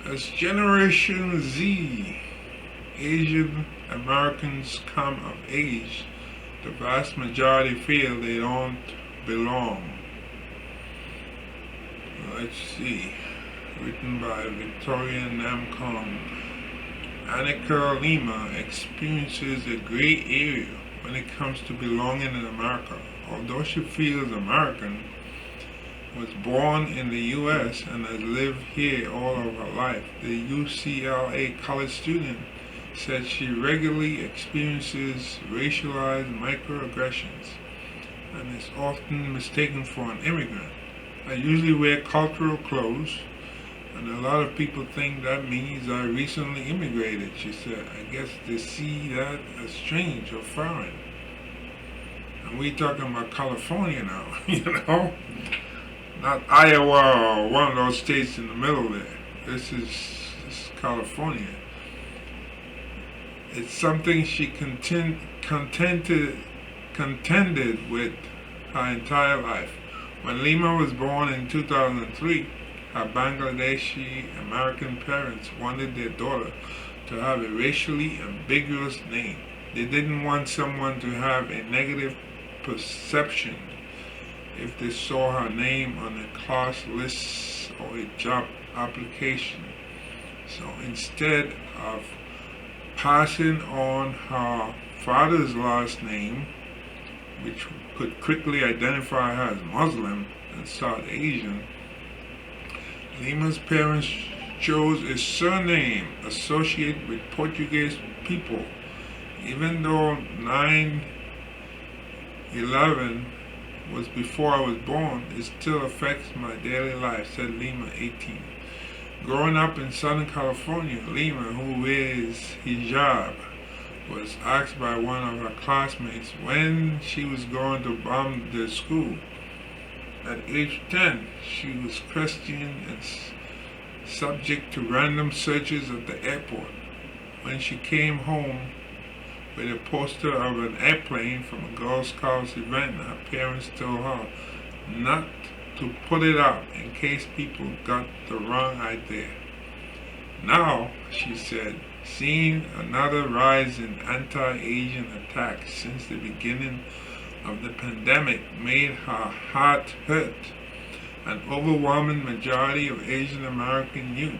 As Generation Z, Asian Americans come of age, the vast majority feel they don't belong. Let's see. Written by Victoria Namkong. Annika Lima experiences a gray area when it comes to belonging in America. Although she feels American, was born in the U.S. and has lived here all of her life, the UCLA college student said she regularly experiences racialized microaggressions and is often mistaken for an immigrant. I usually wear cultural clothes, and a lot of people think that means I recently immigrated, she said. I guess they see that as strange or foreign. And we talking about California now, Not Iowa or one of those states in the middle there. This is California. It's something she contended with her entire life. When Lima was born in 2003, her Bangladeshi American parents wanted their daughter to have a racially ambiguous name. They didn't want someone to have a negative perception if they saw her name on a class list or a job application. So instead of passing on her father's last name, which could quickly identify her as Muslim and South Asian, Lima's parents chose a surname associated with Portuguese people. Even though 9/11 was before I was born, it still affects my daily life, said Lima, 18. Growing up in Southern California, Lima, who wears hijab, was asked by one of her classmates when she was going to bomb the school. At age 10, she was questioned and subject to random searches at the airport. When she came home with a poster of an airplane from a Girl Scouts event, her parents told her not to put it up in case people got the wrong idea. Now, she said, seeing another rise in anti-Asian attacks since the beginning of the pandemic made her heart hurt. An overwhelming majority of Asian American youth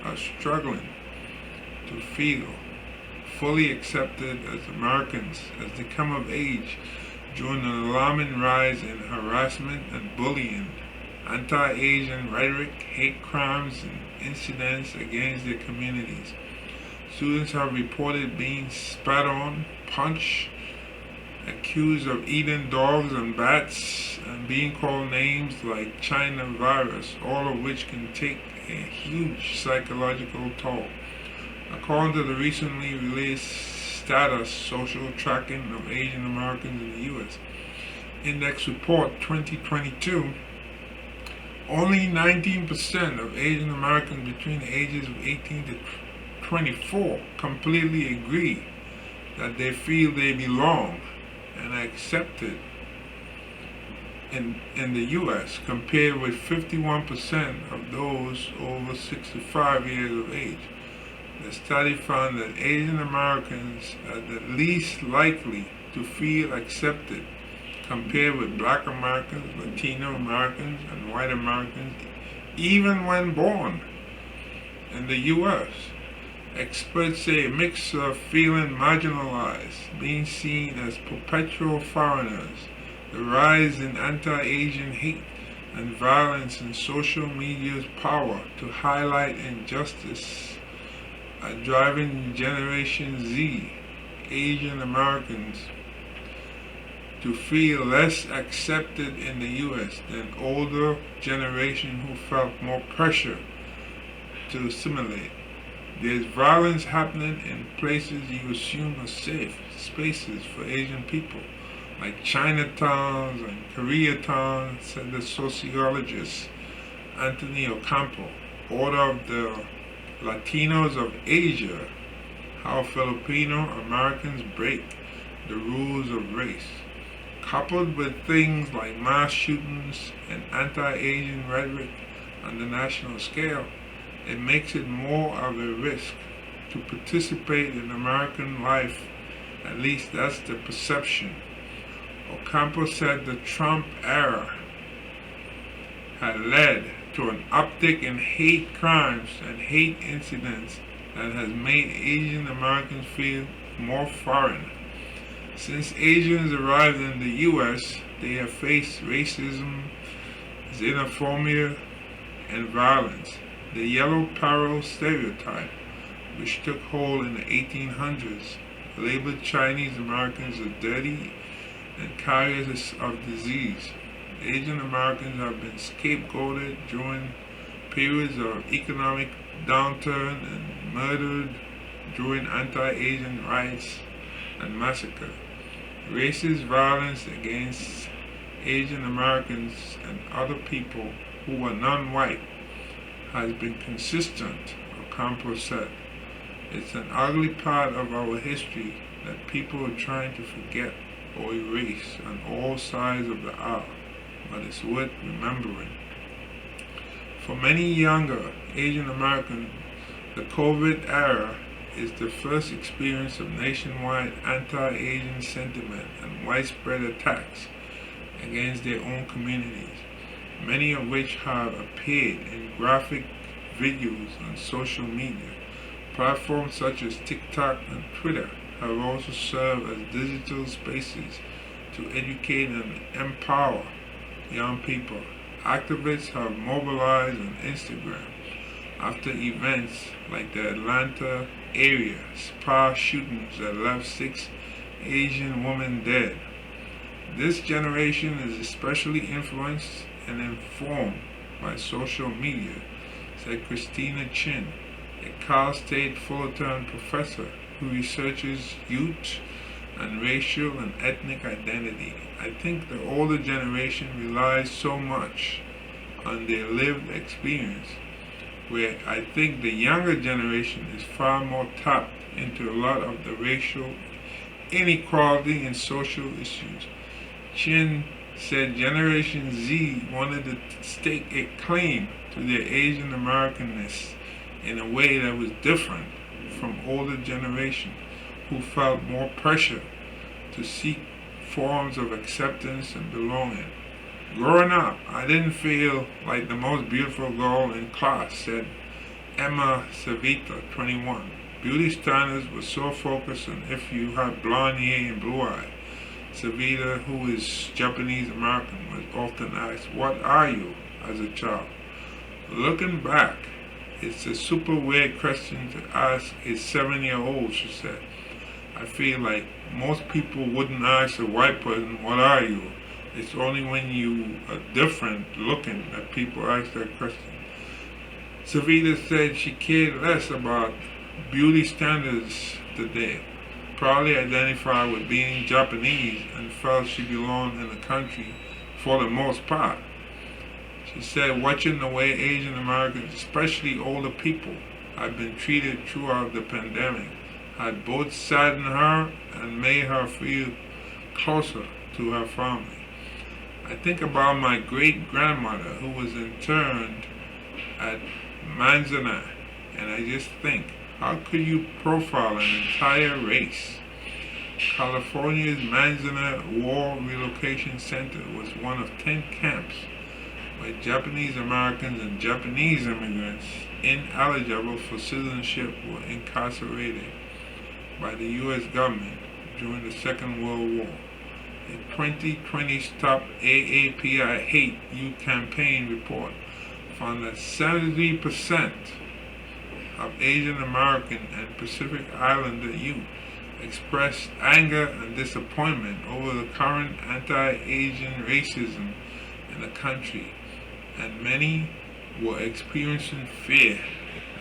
are struggling to feel fully accepted as Americans as they come of age during an alarming rise in harassment and bullying, anti-Asian rhetoric, hate crimes, and incidents against their communities. Students have reported being spat on, punched, accused of eating dogs and bats, and being called names like China virus, all of which can take a huge psychological toll. According to the recently released Staatus social tracking of Asian Americans in the U.S. Index Report 2022, only 19% of Asian Americans between the ages of 18 to 24 completely agree that they feel they belong and are accepted in the U.S., compared with 51% of those over 65 years of age. The study found that Asian Americans are the least likely to feel accepted compared with Black Americans, Latino Americans, and white Americans, even when born in the U.S. Experts say a mix of feeling marginalized, being seen as perpetual foreigners, the rise in anti-Asian hate and violence, and social media's power to highlight injustice are driving Generation Z, Asian Americans, to feel less accepted in the U.S. than older generation who felt more pressure to assimilate. There's violence happening in places you assume are safe spaces for Asian people, like Chinatowns and Koreatowns, said the sociologist Anthony Ocampo, author of the Latinos of Asia, How Filipino Americans Break the Rules of Race. Coupled with things like mass shootings and anti-Asian rhetoric on the national scale, It makes it more of a risk to participate in American life. At least that's the perception. Ocampo said the Trump era had led to an uptick in hate crimes and hate incidents that has made Asian Americans feel more foreign. Since Asians arrived in the U.S., they have faced racism, xenophobia, and violence. The yellow peril stereotype, which took hold in the 1800s, labeled Chinese Americans as dirty and carriers of disease. Asian Americans have been scapegoated during periods of economic downturn and murdered during anti-Asian riots and massacre. Racist violence against Asian Americans and other people who were non-white has been consistent, Ocampo said. It's an ugly part of our history that people are trying to forget or erase on all sides of the aisle, but it's worth remembering. For many younger Asian Americans, the COVID era is the first experience of nationwide anti-Asian sentiment and widespread attacks against their own communities, many of which have appeared in graphic videos on social media. Platforms such as TikTok and Twitter have also served as digital spaces to educate and empower young people. Activists have mobilized on Instagram after events like the Atlanta area spa shootings that left 6 Asian women dead. This generation is especially influenced and informed by social media, said Christina Chin, a Cal State Fullerton professor who researches youth and racial and ethnic identity. I think the older generation relies so much on their lived experience, where I think the younger generation is far more tapped into a lot of the racial inequality and social issues. Chin said Generation Z wanted to stake a claim to their Asian Americanness in a way that was different from older generation who felt more pressure to seek forms of acceptance and belonging. Growing up, I didn't feel like the most beautiful girl in class, said Emma Savita, 21. Beauty standards were so focused on if you had blonde hair and blue eyes. Savita, who is Japanese American, was often asked, "What are you?" as a child. Looking back, it's a super weird question to ask a 7-year-old, she said. I feel like most people wouldn't ask a white person, "What are you?" It's only when you are different looking that people ask that question. Savita said she cared less about beauty standards today, proudly identified with being Japanese, and felt she belonged in the country for the most part. She said watching the way Asian Americans, especially older people, had been treated throughout the pandemic had both saddened her and made her feel closer to her family. I think about my great-grandmother who was interned at Manzanar, and I just think, how could you profile an entire race? California's Manzanar War Relocation Center was one of 10 camps where Japanese Americans and Japanese immigrants ineligible for citizenship were incarcerated by the U.S. government during the Second World War. A 2020 Stop AAPI Hate You campaign report found that 73% of Asian American and Pacific Islander youth expressed anger and disappointment over the current anti-Asian racism in the country, and many were experiencing fear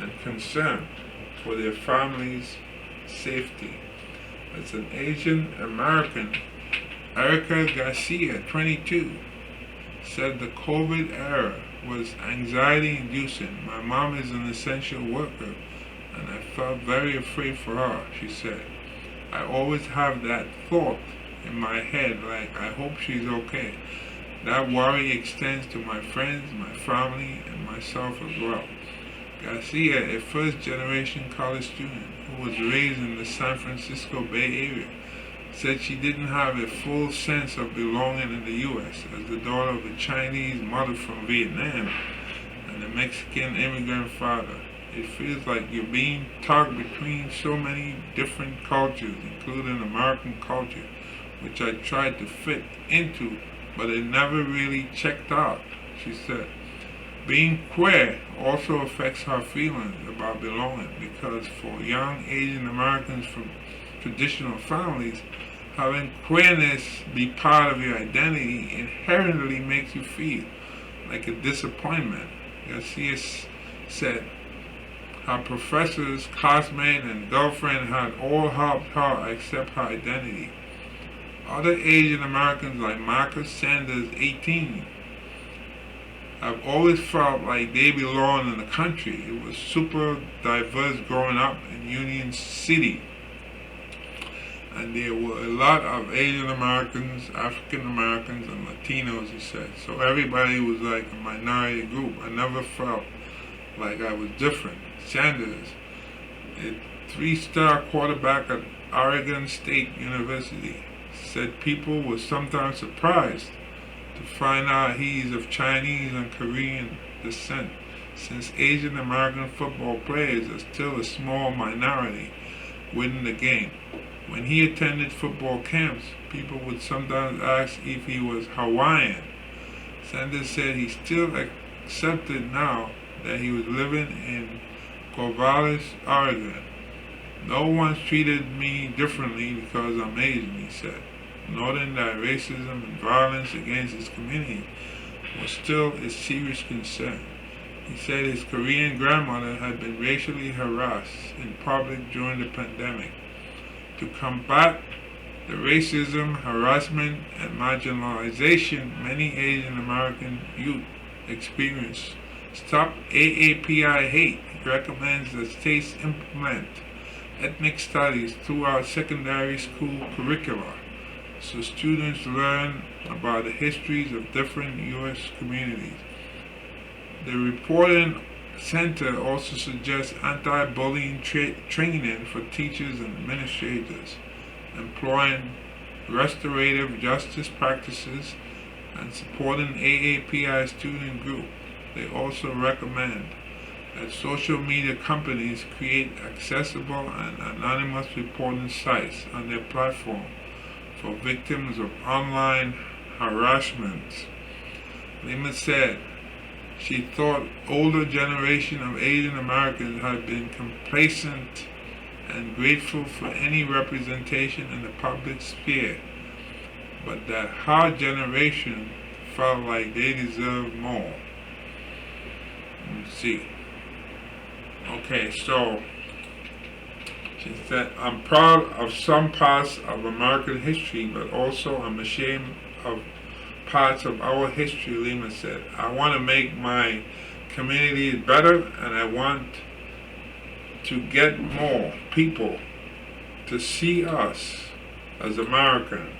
and concern for their families' safety. As an Asian American, Erica Garcia, 22, said the COVID era was anxiety-inducing. My mom is an essential worker, and I felt very afraid for her, she said. I always have that thought in my head, like, I hope she's okay. That worry extends to my friends, my family, and myself as well. Garcia, a first-generation college student who was raised in the San Francisco Bay Area, said she didn't have a full sense of belonging in the U.S. as the daughter of a Chinese mother from Vietnam and a Mexican immigrant father. It feels like you're being tugged between so many different cultures, including American culture, which I tried to fit into, but it never really checked out, she said. Being queer also affects her feelings about belonging because for young Asian Americans from traditional families, having queerness be part of your identity inherently makes you feel like a disappointment. Garcia said her professors, classmates, and girlfriend had all helped her accept her identity. Other Asian Americans like Marcus Sanders, 18, have always felt like they belong in the country. It was super diverse growing up in Union City. And there were a lot of Asian Americans, African Americans, and Latinos, he said. So everybody was like a minority group. I never felt like I was different. Sanders, a 3-star quarterback at Oregon State University, said people were sometimes surprised to find out he's of Chinese and Korean descent, since Asian American football players are still a small minority within the game. When he attended football camps, people would sometimes ask if he was Hawaiian. Sanders said he still accepted now that he was living in Corvallis, Oregon. No one's treated me differently because I'm Asian, he said, noting that racism and violence against his community was still a serious concern. He said his Korean grandmother had been racially harassed in public during the pandemic. To combat the racism, harassment, and marginalization many Asian American youth experience, Stop AAPI Hate recommends that states implement ethnic studies throughout secondary school curricula so students learn about the histories of different U.S. communities. The reporting center also suggests anti-bullying training for teachers and administrators, employing restorative justice practices, and supporting AAPI student group. They also recommend that social media companies create accessible and anonymous reporting sites on their platform for victims of online harassment. Lima said she thought older generation of Asian Americans had been complacent and grateful for any representation in the public sphere, but that her generation felt like they deserved more. Let's see. Okay, so she said, I'm proud of some parts of American history, but also I'm ashamed of parts of our history, Lima said. I want to make my community better, and I want to get more people to see us as Americans